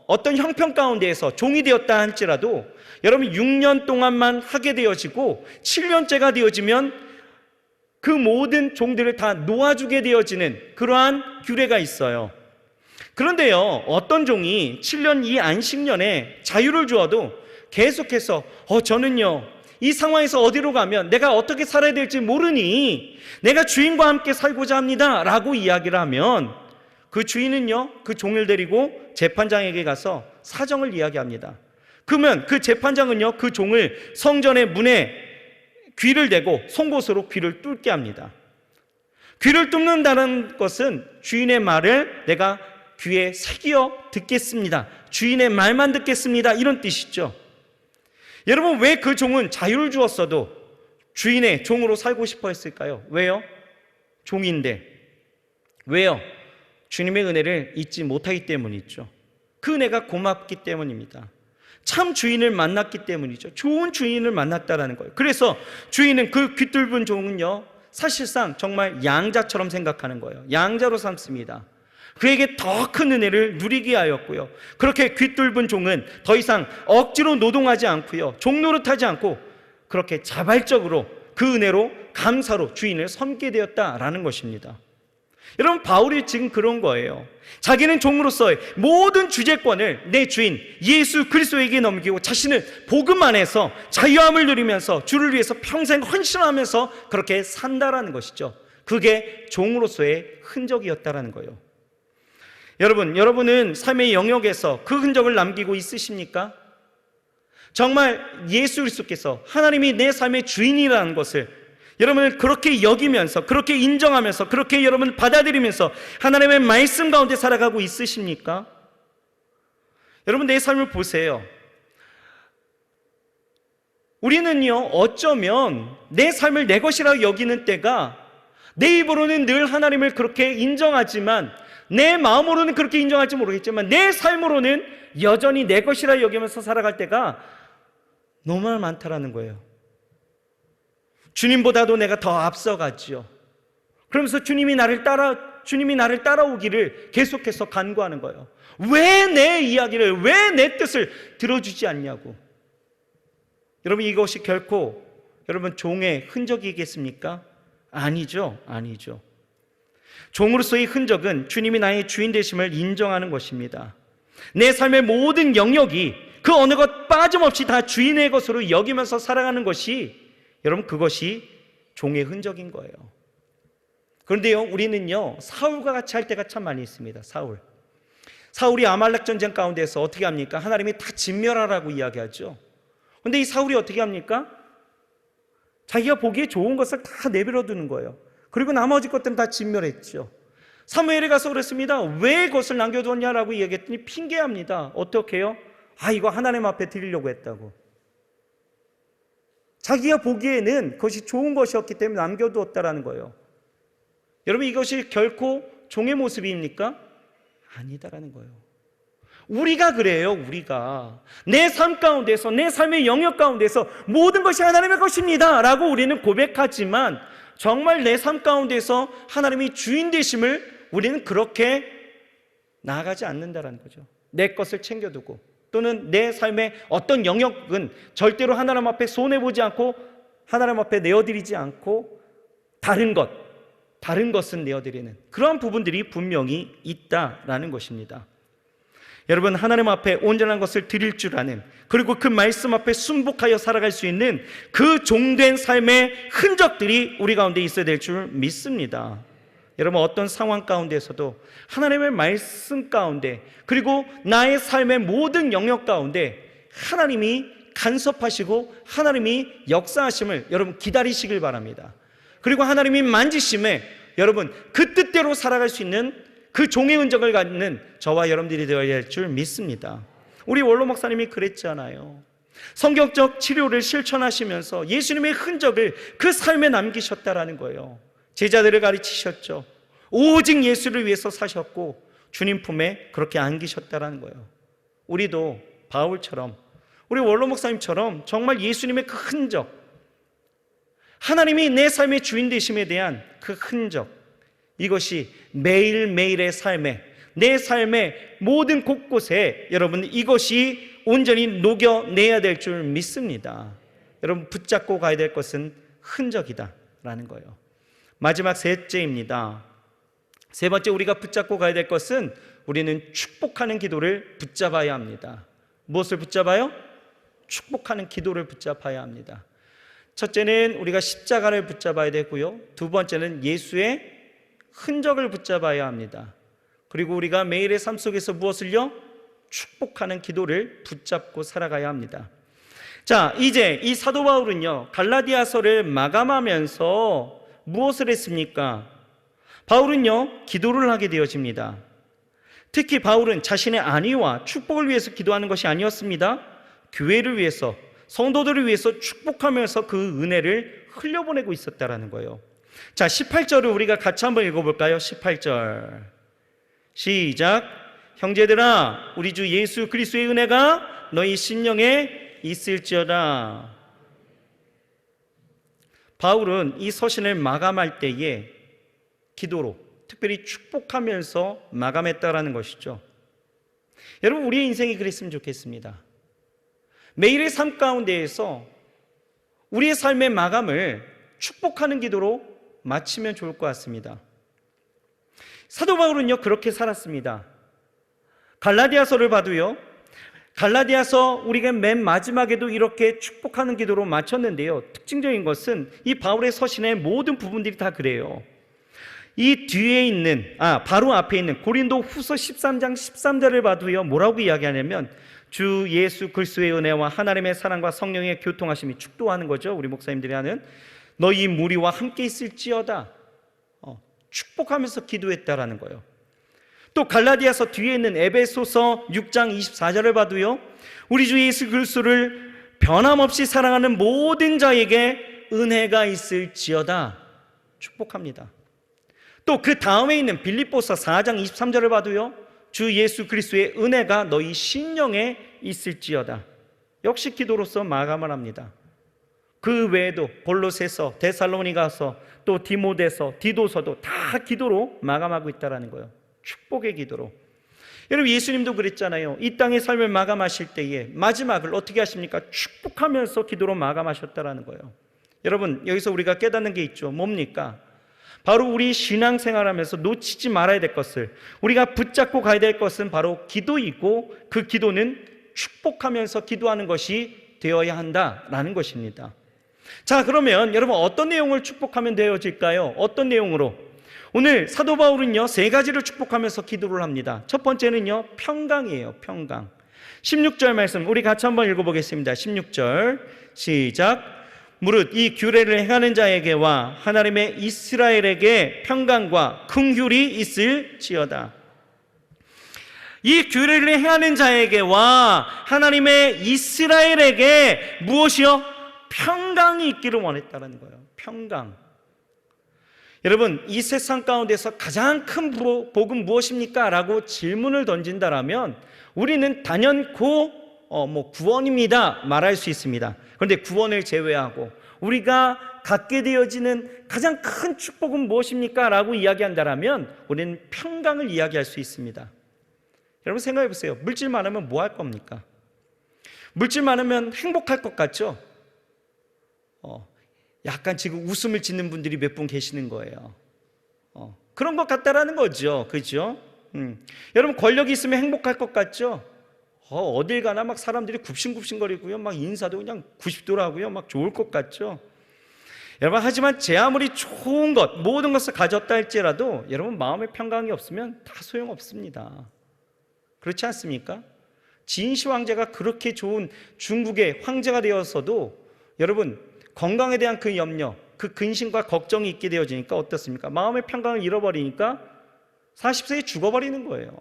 어떤 형편 가운데에서 종이 되었다 할지라도 여러분 6년 동안만 하게 되어지고 7년째가 되어지면 그 모든 종들을 다 놓아주게 되어지는 그러한 규례가 있어요. 그런데요 어떤 종이 7년 이 안식년에 자유를 주어도 계속해서 저는요 이 상황에서 어디로 가면 내가 어떻게 살아야 될지 모르니 내가 주인과 함께 살고자 합니다 라고 이야기를 하면 그 주인은요 그 종을 데리고 재판장에게 가서 사정을 이야기합니다. 그러면 그 재판장은요 그 종을 성전의 문에 귀를 대고 송곳으로 귀를 뚫게 합니다. 귀를 뚫는다는 것은 주인의 말을 내가 귀에 새겨 듣겠습니다. 주인의 말만 듣겠습니다. 이런 뜻이죠. 여러분 왜 그 종은 자유를 주었어도 주인의 종으로 살고 싶어 했을까요? 왜요? 종인데. 왜요? 주님의 은혜를 잊지 못하기 때문이죠. 그 은혜가 고맙기 때문입니다. 참 주인을 만났기 때문이죠. 좋은 주인을 만났다라는 거예요. 그래서 주인은 그 귀뚫은 종은요 사실상 정말 양자처럼 생각하는 거예요. 양자로 삼습니다. 그에게 더 큰 은혜를 누리게 하였고요. 그렇게 귀뚫은 종은 더 이상 억지로 노동하지 않고요. 종노릇하지 않고 그렇게 자발적으로 그 은혜로 감사로 주인을 섬기게 되었다라는 것입니다. 여러분, 바울이 지금 그런 거예요. 자기는 종으로서의 모든 주재권을 내 주인 예수 그리스도에게 넘기고 자신을 복음 안에서 자유함을 누리면서 주를 위해서 평생 헌신하면서 그렇게 산다라는 것이죠. 그게 종으로서의 흔적이었다라는 거예요. 여러분은 삶의 영역에서 그 흔적을 남기고 있으십니까? 정말 예수 그리스도께서 하나님이 내 삶의 주인이라는 것을 여러분을 그렇게 여기면서, 그렇게 인정하면서, 그렇게 여러분 받아들이면서 하나님의 말씀 가운데 살아가고 있으십니까? 여러분, 내 삶을 보세요. 우리는요, 어쩌면 내 삶을 내 것이라고 여기는 때가, 내 입으로는 늘 하나님을 그렇게 인정하지만, 내 마음으로는 그렇게 인정할지 모르겠지만 내 삶으로는 여전히 내 것이라 여기면서 살아갈 때가 너무 많다라는 거예요. 주님보다도 내가 더 앞서가지요. 그러면서 주님이 나를 따라오기를 계속해서 간구하는 거예요. 왜 내 이야기를, 왜 내 뜻을 들어주지 않냐고. 여러분, 이것이 결코 여러분 종의 흔적이겠습니까? 아니죠. 종으로서의 흔적은 주님이 나의 주인 되심을 인정하는 것입니다. 내 삶의 모든 영역이 그 어느 것 빠짐없이 다 주인의 것으로 여기면서 살아가는 것이, 여러분, 그것이 종의 흔적인 거예요. 그런데요, 우리는요, 사울과 같이 할 때가 참 많이 있습니다. 사울이 아말렉 전쟁 가운데서 어떻게 합니까? 하나님이 다 진멸하라고 이야기하죠. 그런데 이 사울이 어떻게 합니까? 자기가 보기에 좋은 것을 다 내버려 두는 거예요. 그리고 나머지 것들은 다 진멸했죠. 사무엘에 가서 그랬습니다. 왜 그것을 남겨두었냐라고 이야기했더니 핑계합니다. 어떻게 해요? 이거 하나님 앞에 드리려고 했다고. 자기가 보기에는 그것이 좋은 것이었기 때문에 남겨두었다라는 거예요. 여러분, 이것이 결코 종의 모습입니까? 아니다라는 거예요. 우리가 그래요. 우리가 내 삶 가운데서, 내 삶의 영역 가운데서 모든 것이 하나님의 것입니다 라고 우리는 고백하지만, 정말 내 삶 가운데서 하나님이 주인 되심을 우리는 그렇게 나아가지 않는다라는 거죠. 내 것을 챙겨두고, 또는 내 삶의 어떤 영역은 절대로 하나님 앞에 손해보지 않고, 하나님 앞에 내어드리지 않고, 다른 것은 내어드리는 그러한 부분들이 분명히 있다라는 것입니다. 여러분, 하나님 앞에 온전한 것을 드릴 줄 아는, 그리고 그 말씀 앞에 순복하여 살아갈 수 있는 그 종된 삶의 흔적들이 우리 가운데 있어야 될 줄 믿습니다. 여러분, 어떤 상황 가운데서도 하나님의 말씀 가운데, 그리고 나의 삶의 모든 영역 가운데 하나님이 간섭하시고 하나님이 역사하심을 여러분 기다리시길 바랍니다. 그리고 하나님이 만지심에 여러분 그 뜻대로 살아갈 수 있는 그 종의 흔적을 갖는 저와 여러분들이 되어야 할 줄 믿습니다. 우리 원로 목사님이 그랬잖아요. 성경적 치료를 실천하시면서 예수님의 흔적을 그 삶에 남기셨다라는 거예요. 제자들을 가르치셨죠. 오직 예수를 위해서 사셨고 주님 품에 그렇게 안기셨다라는 거예요. 우리도 바울처럼, 우리 원로 목사님처럼 정말 예수님의 그 흔적, 하나님이 내 삶의 주인 되심에 대한 그 흔적, 이것이 매일매일의 삶에, 내 삶의 모든 곳곳에 여러분 이것이 온전히 녹여내야 될 줄 믿습니다. 여러분, 붙잡고 가야 될 것은 흔적이다 라는 거예요. 마지막 셋째입니다. 세 번째, 우리가 붙잡고 가야 될 것은 우리는 축복하는 기도를 붙잡아야 합니다. 무엇을 붙잡아요? 축복하는 기도를 붙잡아야 합니다. 첫째는 우리가 십자가를 붙잡아야 되고요, 두 번째는 예수의 흔적을 붙잡아야 합니다. 그리고 우리가 매일의 삶 속에서 무엇을요? 축복하는 기도를 붙잡고 살아가야 합니다. 자, 이제 이 사도 바울은요, 갈라디아서를 마감하면서 무엇을 했습니까? 바울은요, 기도를 하게 되어집니다. 특히 바울은 자신의 안위와 축복을 위해서 기도하는 것이 아니었습니다. 교회를 위해서, 성도들을 위해서 축복하면서 그 은혜를 흘려보내고 있었다라는 거예요. 자, 18절을 우리가 같이 한번 읽어볼까요? 18절 시작. 형제들아, 우리 주 예수 그리스도의 은혜가 너희 심령에 있을지어다. 바울은 이 서신을 마감할 때에 기도로, 특별히 축복하면서 마감했다라는 것이죠. 여러분, 우리의 인생이 그랬으면 좋겠습니다. 매일의 삶 가운데에서 우리의 삶의 마감을 축복하는 기도로 마치면 좋을 것 같습니다. 사도 바울은요 그렇게 살았습니다. 갈라디아서를 봐도요, 갈라디아서 우리가 맨 마지막에도 이렇게 축복하는 기도로 마쳤는데요, 특징적인 것은 이 바울의 서신의 모든 부분들이 다 그래요. 이 뒤에 있는 바로 앞에 있는 고린도 후서 13장 13절을 봐도요 뭐라고 이야기하냐면 주 예수 그리스도의 은혜와 하나님의 사랑과 성령의 교통하심이, 축도하는 거죠, 우리 목사님들이 하는, 너희 무리와 함께 있을지어다. 축복하면서 기도했다라는 거예요. 또 갈라디아서 뒤에 있는 에베소서 6장 24절을 봐도요, 우리 주 예수 그리스도를 변함없이 사랑하는 모든 자에게 은혜가 있을지어다. 축복합니다. 또 그 다음에 있는 빌립보서 4장 23절을 봐도요, 주 예수 그리스도의 은혜가 너희 심령에 있을지어다. 역시 기도로서 마감을 합니다. 그 외에도 골로새서, 데살로니가서, 또 디모데서, 디도서도 다 기도로 마감하고 있다는 거예요. 축복의 기도로. 여러분, 예수님도 그랬잖아요. 이 땅의 삶을 마감하실 때에 마지막을 어떻게 하십니까? 축복하면서 기도로 마감하셨다는 거예요. 여러분, 여기서 우리가 깨닫는 게 있죠. 뭡니까? 바로 우리 신앙생활하면서 놓치지 말아야 될 것을, 우리가 붙잡고 가야 될 것은 바로 기도이고, 그 기도는 축복하면서 기도하는 것이 되어야 한다라는 것입니다. 자, 그러면 여러분 어떤 내용을 축복하면 되어질까요? 어떤 내용으로? 오늘 사도 바울은요 3가지를 축복하면서 기도를 합니다. 첫 번째는요 평강이에요. 평강. 16절 말씀 우리 같이 한번 읽어보겠습니다. 16절 시작. 무릇 이 규례를 행하는 자에게와 하나님의 이스라엘에게 평강과 긍휼이 있을지어다. 이 규례를 행하는 자에게와 하나님의 이스라엘에게 무엇이요? 평강이 있기를 원했다는 거예요. 평강. 여러분, 이 세상 가운데서 가장 큰 복은 무엇입니까? 라고 질문을 던진다라면 우리는 단연코 구원입니다 말할 수 있습니다. 그런데 구원을 제외하고 우리가 갖게 되어지는 가장 큰 축복은 무엇입니까? 라고 이야기한다라면 우리는 평강을 이야기할 수 있습니다. 여러분 생각해 보세요. 물질 많으면 뭐 할 겁니까? 물질 많으면 행복할 것 같죠? 약간 지금 웃음을 짓는 분들이 몇 분 계시는 거예요. 그런 것 같다라는 거죠. 그죠? 여러분 권력이 있으면 행복할 것 같죠? 어딜 가나 막 사람들이 굽신굽신거리고요, 막 인사도 그냥 90도로 하고요, 막 좋을 것 같죠? 여러분, 하지만 제 아무리 좋은 것, 모든 것을 가졌다 할지라도 여러분 마음의 평강이 없으면 다 소용없습니다. 그렇지 않습니까? 진시 황제가 그렇게 좋은 중국의 황제가 되었어도 여러분 건강에 대한 그 염려, 그 근심과 걱정이 있게 되어지니까 어떻습니까? 마음의 평강을 잃어버리니까 40세에 죽어버리는 거예요.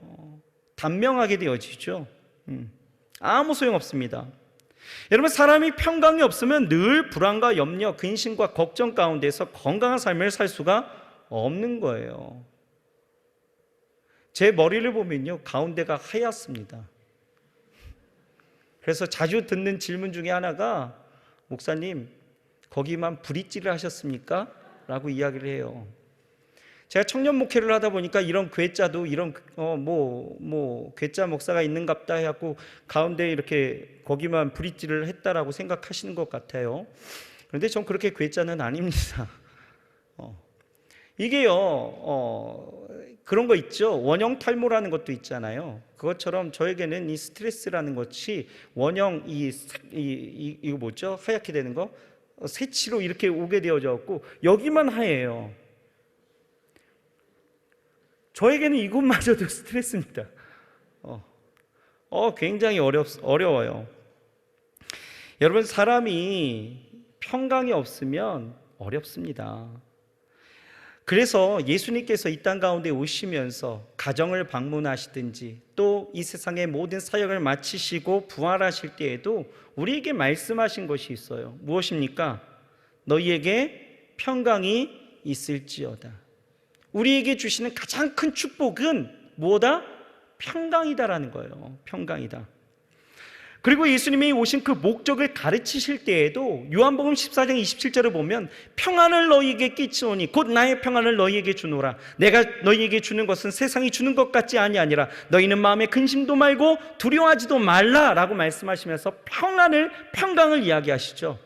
단명하게 되어지죠. 아무 소용없습니다. 여러분, 사람이 평강이 없으면 늘 불안과 염려, 근심과 걱정 가운데서 건강한 삶을 살 수가 없는 거예요. 제 머리를 보면요 가운데가 하얗습니다. 그래서 자주 듣는 질문 중에 하나가, 목사님 거기만 브릿지를 하셨습니까? 라고 이야기를 해요. 제가 청년 목회를 하다 보니까 이런 괴짜도 이런 괴짜 목사가 있는갑다 해갖고 가운데 이렇게 거기만 브릿지를 했다라고 생각하시는 것 같아요. 그런데 전 그렇게 괴짜는 아닙니다. 이게요 그런 거 있죠. 원형 탈모라는 것도 있잖아요. 그것처럼 저에게는 이 스트레스라는 것이 원형 이거 뭐죠? 하얗게 되는 거 새치로 이렇게 오게 되어졌고 여기만 하얘요. 저에게는 이것마저도 스트레스입니다. 굉장히 어려워요. 여러분, 사람이 평강이 없으면 어렵습니다. 그래서 예수님께서 이 땅 가운데 오시면서 가정을 방문하시든지 또 이 세상의 모든 사역을 마치시고 부활하실 때에도 우리에게 말씀하신 것이 있어요. 무엇입니까? 너희에게 평강이 있을지어다. 우리에게 주시는 가장 큰 축복은 뭐다? 평강이다라는 거예요. 평강이다. 그리고 예수님이 오신 그 목적을 가르치실 때에도 요한복음 14장 27절을 보면 평안을 너희에게 끼치오니 곧 나의 평안을 너희에게 주노라. 내가 너희에게 주는 것은 세상이 주는 것 같지 아니하니라. 너희는 마음에 근심도 말고 두려워하지도 말라라고 말씀하시면서 평강을 이야기하시죠.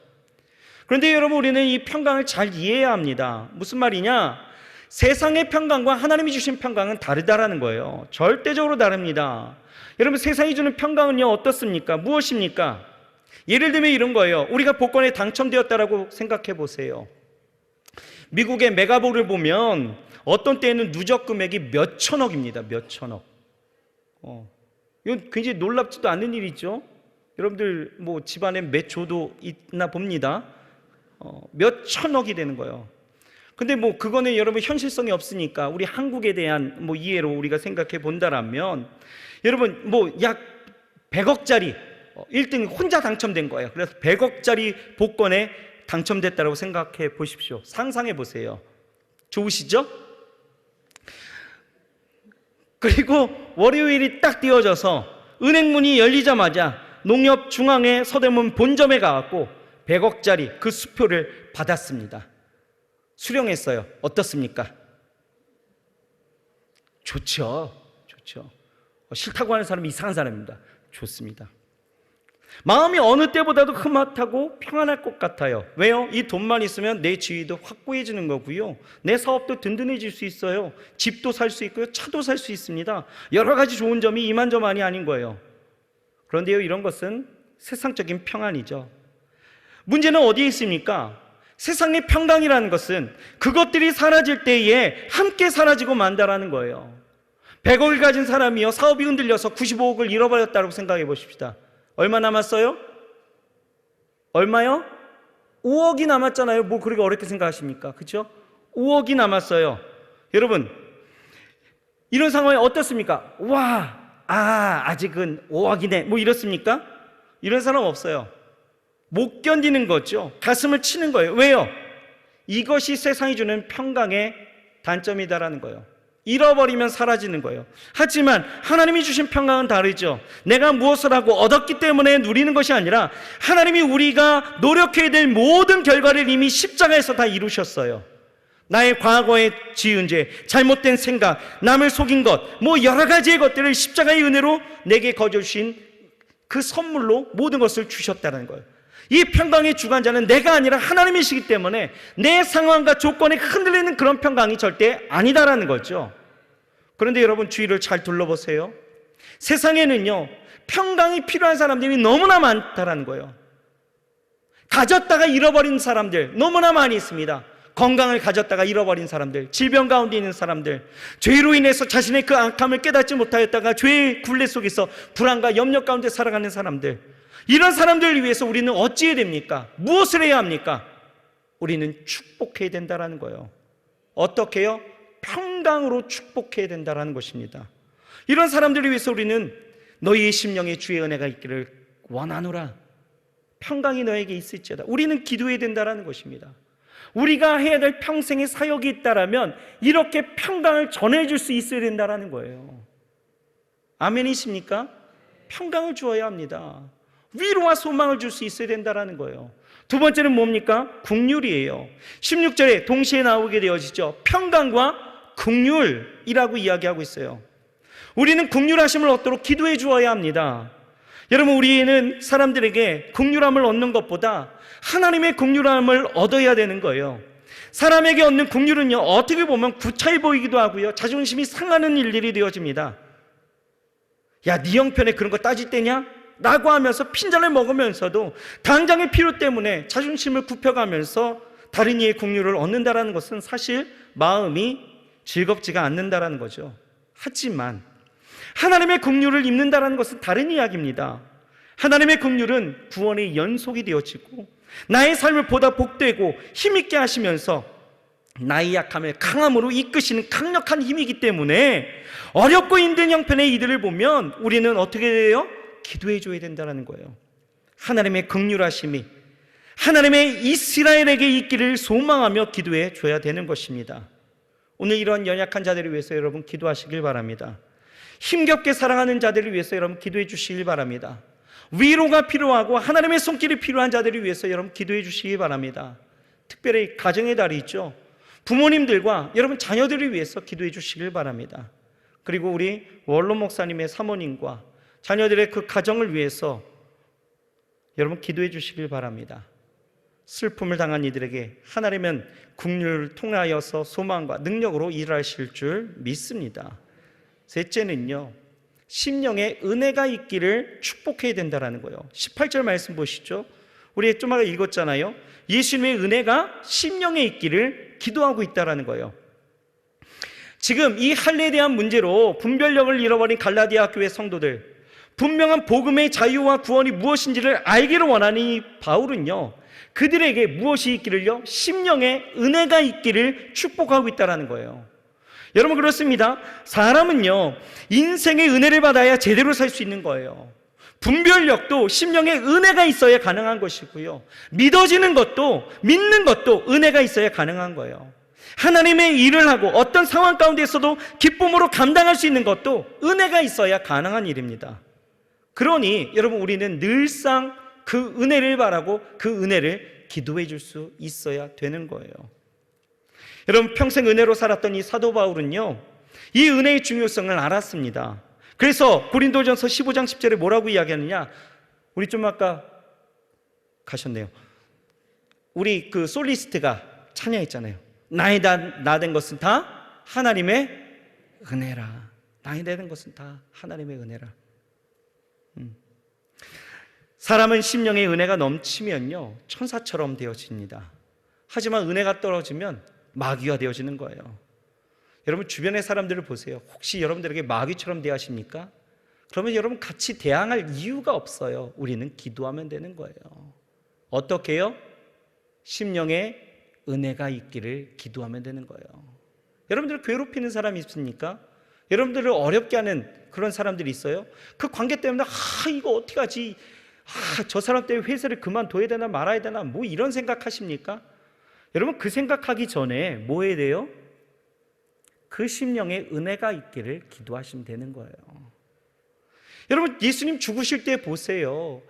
그런데 여러분, 우리는 이 평강을 잘 이해해야 합니다. 무슨 말이냐? 세상의 평강과 하나님이 주신 평강은 다르다라는 거예요. 절대적으로 다릅니다. 여러분, 세상이 주는 평강은요, 어떻습니까? 무엇입니까? 예를 들면 이런 거예요. 우리가 복권에 당첨되었다라고 생각해 보세요. 미국의 메가볼을 보면 어떤 때에는 누적 금액이 몇 천억입니다. 몇 천억. 이건 굉장히 놀랍지도 않은 일이죠. 여러분들 뭐 집안에 몇 조도 있나 봅니다. 몇 천억이 되는 거예요. 근데 뭐 그거는 여러분 현실성이 없으니까 우리 한국에 대한 뭐 이해로 우리가 생각해 본다라면, 여러분 뭐 약 100억짜리 1등 혼자 당첨된 거예요. 그래서 100억짜리 복권에 당첨됐다고 생각해 보십시오. 상상해 보세요. 좋으시죠? 그리고 월요일이 딱 띄어져서 은행 문이 열리자마자 농협 중앙의 서대문 본점에 가갖고 100억짜리 그 수표를 받았습니다. 수령했어요. 어떻습니까? 좋죠. 좋죠. 싫다고 하는 사람이 이상한 사람입니다. 좋습니다. 마음이 어느 때보다도 흐뭇하고 평안할 것 같아요. 왜요? 이 돈만 있으면 내 지위도 확고해지는 거고요, 내 사업도 든든해질 수 있어요. 집도 살 수 있고요, 차도 살 수 있습니다. 여러 가지 좋은 점이 이만저만이 아닌 거예요. 그런데요, 이런 것은 세상적인 평안이죠. 문제는 어디에 있습니까? 세상의 평강이라는 것은 그것들이 사라질 때에 함께 사라지고 만다라는 거예요. 100억을 가진 사람이요, 사업이 흔들려서 95억을 잃어버렸다고 생각해 보십시다. 얼마 남았어요? 얼마요? 5억이 남았잖아요. 뭐 그렇게 어렵게 생각하십니까? 그렇죠? 5억이 남았어요. 여러분, 이런 상황이 어떻습니까? 아직은 5억이네 뭐 이렇습니까? 이런 사람 없어요. 못 견디는 거죠. 가슴을 치는 거예요. 왜요? 이것이 세상이 주는 평강의 단점이다라는 거예요. 잃어버리면 사라지는 거예요. 하지만 하나님이 주신 평강은 다르죠. 내가 무엇을 하고 얻었기 때문에 누리는 것이 아니라 하나님이 우리가 노력해야 될 모든 결과를 이미 십자가에서 다 이루셨어요. 나의 과거에 지은 죄, 잘못된 생각, 남을 속인 것, 뭐 여러 가지의 것들을 십자가의 은혜로 내게 거저주신 그 선물로 모든 것을 주셨다는 거예요. 이 평강의 주관자는 내가 아니라 하나님이시기 때문에 내 상황과 조건에 흔들리는 그런 평강이 절대 아니다라는 거죠. 그런데 여러분, 주위를 잘 둘러보세요. 세상에는요, 평강이 필요한 사람들이 너무나 많다라는 거예요. 가졌다가 잃어버린 사람들 너무나 많이 있습니다. 건강을 가졌다가 잃어버린 사람들, 질병 가운데 있는 사람들, 죄로 인해서 자신의 그 악함을 깨닫지 못하였다가 죄의 굴레 속에서 불안과 염려 가운데 살아가는 사람들, 이런 사람들을 위해서 우리는 어찌해야 됩니까? 무엇을 해야 합니까? 우리는 축복해야 된다는 거예요. 어떻게 해요? 평강으로 축복해야 된다는 것입니다. 이런 사람들을 위해서 우리는 너희의 심령에 주의 은혜가 있기를 원하노라, 평강이 너에게 있을지어다. 우리는 기도해야 된다는 것입니다. 우리가 해야 될 평생의 사역이 있다라면 이렇게 평강을 전해줄 수 있어야 된다는 거예요. 아멘이십니까? 평강을 주어야 합니다. 위로와 소망을 줄 수 있어야 된다는 거예요. 두 번째는 뭡니까? 긍휼이에요. 16절에 동시에 나오게 되어지죠. 평강과 긍휼이라고 이야기하고 있어요. 우리는 긍휼하심을 얻도록 기도해 주어야 합니다. 여러분, 우리는 사람들에게 긍휼함을 얻는 것보다 하나님의 긍휼함을 얻어야 되는 거예요. 사람에게 얻는 긍휼은요, 어떻게 보면 구차해 보이기도 하고요, 자존심이 상하는 일들이 되어집니다. 야, 네 형편에 그런 거 따질 때냐? 라고 하면서 핀잔을 먹으면서도 당장의 필요 때문에 자존심을 굽혀가면서 다른 이의 긍휼을 얻는다는 것은 사실 마음이 즐겁지가 않는다는 거죠. 하지만 하나님의 긍휼을 입는다는 것은 다른 이야기입니다. 하나님의 긍휼은 구원의 연속이 되어지고 나의 삶을 보다 복되고 힘있게 하시면서 나의 약함을 강함으로 이끄시는 강력한 힘이기 때문에 어렵고 힘든 형편의 이들을 보면 우리는 어떻게 돼요? 기도해 줘야 된다는 거예요. 하나님의 긍휼하심이 하나님의 이스라엘에게 있기를 소망하며 기도해 줘야 되는 것입니다. 오늘 이런 연약한 자들을 위해서 여러분 기도하시길 바랍니다. 힘겹게 사랑하는 자들을 위해서 여러분 기도해 주시길 바랍니다. 위로가 필요하고 하나님의 손길이 필요한 자들을 위해서 여러분 기도해 주시기 바랍니다. 특별히 가정의 달이 있죠. 부모님들과 여러분 자녀들을 위해서 기도해 주시길 바랍니다. 그리고 우리 원로 목사님의 사모님과 자녀들의 그 가정을 위해서 여러분 기도해 주시길 바랍니다. 슬픔을 당한 이들에게 하나님은 긍휼을 통하여서 소망과 능력으로 일하실 줄 믿습니다. 셋째는요, 심령에 은혜가 있기를 축복해야 된다는 거예요. 18절 말씀 보시죠. 우리 좀 아까 읽었잖아요. 예수님의 은혜가 심령에 있기를 기도하고 있다는 거예요. 지금 이 할례에 대한 문제로 분별력을 잃어버린 갈라디아 교회 성도들, 분명한 복음의 자유와 구원이 무엇인지를 알기를 원하는 이 바울은요, 그들에게 무엇이 있기를요? 심령에 은혜가 있기를 축복하고 있다는 거예요. 여러분, 그렇습니다. 사람은요, 인생의 은혜를 받아야 제대로 살 수 있는 거예요. 분별력도 심령에 은혜가 있어야 가능한 것이고요, 믿어지는 것도, 믿는 것도 은혜가 있어야 가능한 거예요. 하나님의 일을 하고 어떤 상황 가운데서도 기쁨으로 감당할 수 있는 것도 은혜가 있어야 가능한 일입니다. 그러니 여러분, 우리는 늘상 그 은혜를 바라고 그 은혜를 기도해 줄 수 있어야 되는 거예요. 여러분, 평생 은혜로 살았던 이 사도 바울은요, 이 은혜의 중요성을 알았습니다. 그래서 고린도전서 15장 10절에 뭐라고 이야기하느냐, 우리 좀 아까 가셨네요. 우리 그 솔리스트가 찬양했잖아요. 나의 나 된 것은 다 하나님의 은혜라. 나의 나 된 것은 다 하나님의 은혜라. 사람은 심령의 은혜가 넘치면요, 천사처럼 되어집니다. 하지만 은혜가 떨어지면 마귀가 되어지는 거예요. 여러분, 주변의 사람들을 보세요. 혹시 여러분들에게 마귀처럼 대하십니까? 그러면 여러분, 같이 대항할 이유가 없어요. 우리는 기도하면 되는 거예요. 어떻게 해요? 심령에 은혜가 있기를 기도하면 되는 거예요. 여러분들 괴롭히는 사람이 있습니까? 여러분들을 어렵게 하는 그런 사람들이 있어요? 그 관계 때문에 이거 어떻게 하지? 저 사람 때문에 회사를 그만둬야 되나 말아야 되나, 뭐 이런 생각하십니까? 여러분, 그 생각하기 전에 뭐 해야 돼요? 그 심령에 은혜가 있기를 기도하시면 되는 거예요. 여러분, 예수님 죽으실 때 보세요.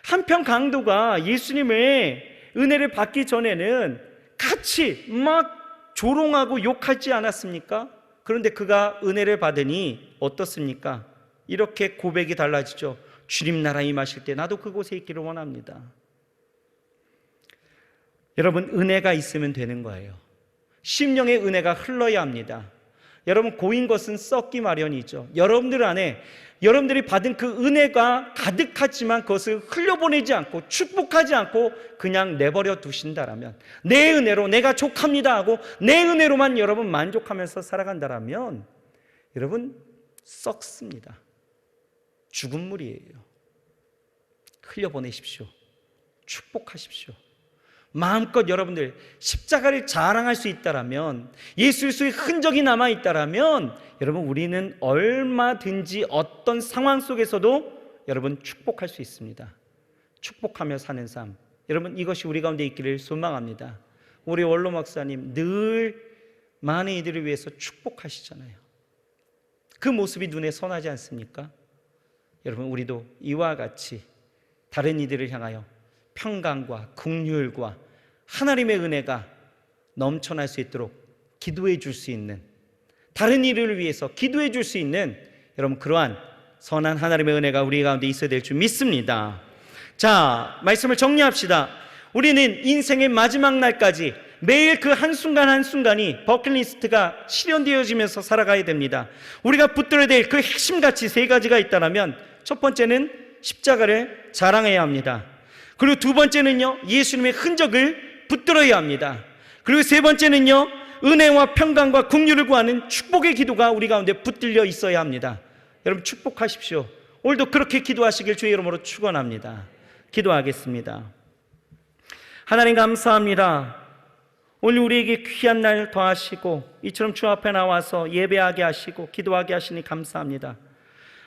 한편 강도가 예수님의 은혜를 받기 전에는 같이 막 조롱하고 욕하지 않았습니까? 그런데 그가 은혜를 받으니 어떻습니까? 이렇게 고백이 달라지죠. 주님 나라 임하실 때 나도 그곳에 있기를 원합니다. 여러분, 은혜가 있으면 되는 거예요. 심령의 은혜가 흘러야 합니다. 여러분, 고인 것은 썩기 마련이죠. 여러분들 안에 여러분들이 받은 그 은혜가 가득하지만 그것을 흘려보내지 않고 축복하지 않고 그냥 내버려 두신다라면, 내 은혜로 내가 족합니다 하고 내 은혜로만 여러분 만족하면서 살아간다라면 여러분, 썩습니다. 죽은 물이에요. 흘려보내십시오. 축복하십시오. 마음껏 여러분들 십자가를 자랑할 수 있다라면, 예수 그리스도의 흔적이 남아있다라면 여러분, 우리는 얼마든지 어떤 상황 속에서도 여러분 축복할 수 있습니다. 축복하며 사는 삶, 여러분, 이것이 우리 가운데 있기를 소망합니다. 우리 원로 목사님 늘 많은 이들을 위해서 축복하시잖아요. 그 모습이 눈에 선하지 않습니까? 여러분, 우리도 이와 같이 다른 이들을 향하여 평강과 긍휼과 하나님의 은혜가 넘쳐날 수 있도록 기도해 줄 수 있는, 다른 이들을 위해서 기도해 줄 수 있는 여러분, 그러한 선한 하나님의 은혜가 우리 가운데 있어야 될 줄 믿습니다. 자, 말씀을 정리합시다. 우리는 인생의 마지막 날까지 매일 그 한순간 한순간이 버킷리스트가 실현되어지면서 살아가야 됩니다. 우리가 붙들어야 될 그 핵심 가치 세 가지가 있다면, 첫 번째는 십자가를 자랑해야 합니다. 그리고 두 번째는요, 예수님의 흔적을 붙들어야 합니다. 그리고 세 번째는요, 은혜와 평강과 긍휼을 구하는 축복의 기도가 우리 가운데 붙들려 있어야 합니다. 여러분, 축복하십시오. 오늘도 그렇게 기도하시길 주의 이름으로 축원합니다. 기도하겠습니다. 하나님, 감사합니다. 오늘 우리에게 귀한 날 더하시고 이처럼 주 앞에 나와서 예배하게 하시고 기도하게 하시니 감사합니다.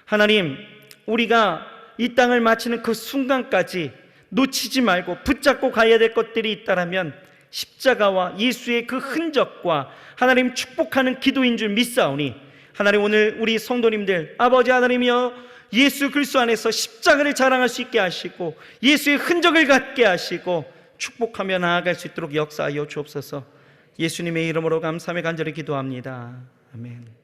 하나님, 우리가 이 땅을 마치는 그 순간까지 놓치지 말고 붙잡고 가야 될 것들이 있다면 십자가와 예수의 그 흔적과 하나님 축복하는 기도인 줄 믿사오니, 하나님, 오늘 우리 성도님들 아버지 하나님이여, 예수 그리스도 안에서 십자가를 자랑할 수 있게 하시고 예수의 흔적을 갖게 하시고 축복하며 나아갈 수 있도록 역사하여 주옵소서. 예수님의 이름으로 감사하며 간절히 기도합니다. 아멘.